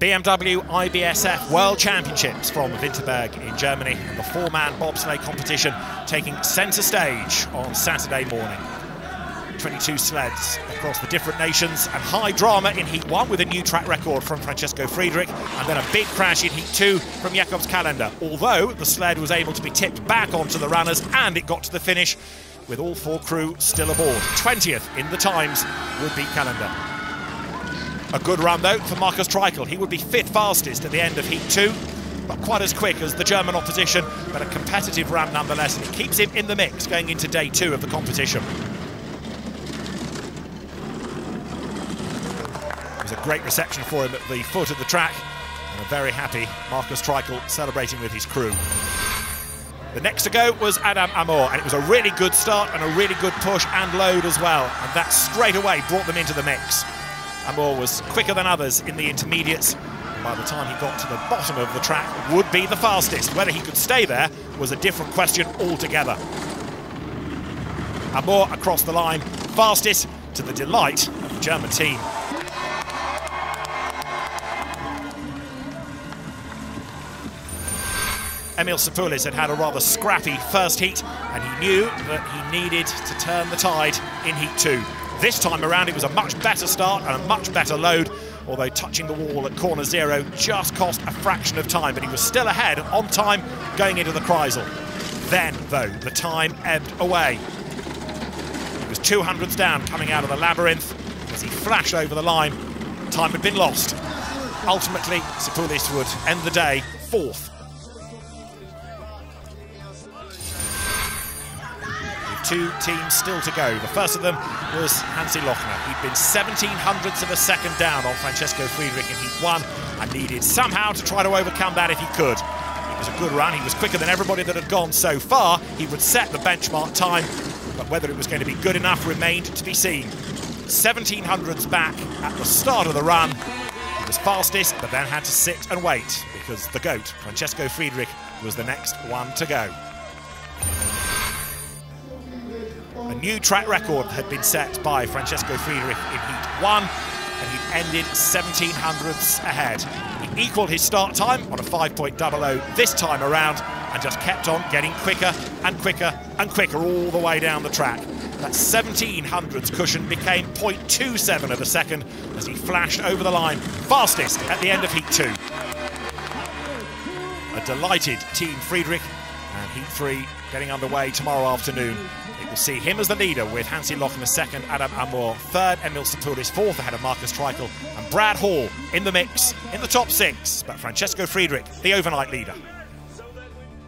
BMW IBSF World Championships from Winterberg in Germany, and the four-man bobsleigh competition taking centre stage on Saturday morning. 22 sleds across the different nations, and high drama in Heat 1 with a new track record from Francesco Friedrich, and then a big crash in Heat 2 from Jakob's calendar, although the sled was able to be tipped back onto the runners and it got to the finish with all four crew still aboard. 20th in the times would beat calendar. A good run though for Markus Treichel. He would be fifth fastest at the end of Heat 2, not quite as quick as the German opposition, but a competitive run nonetheless, and it keeps him in the mix going into day 2 of the competition. It was a great reception for him at the foot of the track, and a very happy Markus Treichel celebrating with his crew. The next to go was Adam Amor, and it was a really good start and a really good push and load as well, and that straight away brought them into the mix. Amor was quicker than others in the intermediates, and by the time he got to the bottom of the track would be the fastest. Whether he could stay there was a different question altogether. Amor across the line, fastest, to the delight of the German team. Emil Sapoulis had a rather scrappy first heat, and he knew that he needed to turn the tide in Heat 2. This time around it was a much better start and a much better load, although touching the wall at corner 0 just cost a fraction of time, but he was still ahead on time going into the Kreisel. Then, though, the time ebbed away. He was 200ths down coming out of the labyrinth as he flashed over the line. Time had been lost. Ultimately, Sapoulis would end the day 4th. Two teams still to go. The first of them was Hansi Lochner. He'd been 1700ths of a second down on Francesco Friedrich in Heat 1 and needed somehow to try to overcome that if he could. It was a good run. He was quicker than everybody that had gone so far. He would set the benchmark time, but whether it was going to be good enough remained to be seen. 1700ths back at the start of the run. He was fastest, but then had to sit and wait because the GOAT, Francesco Friedrich, was the next one to go. A new track record had been set by Francesco Friedrich in Heat 1, and he'd ended 1700ths ahead. He equalled his start time on a 5.00 this time around, and just kept on getting quicker and quicker and quicker all the way down the track. That 1700ths cushion became 0.27 of a second as he flashed over the line, fastest at the end of Heat 2. A delighted Team Friedrich, and Heat 3 getting underway tomorrow afternoon. It will see him as the leader with Hansi Lochner second, Adam Amor third, Emil Sapoulis fourth ahead of Markus Treichel, and Brad Hall in the mix in the top 6, but Francesco Friedrich the overnight leader.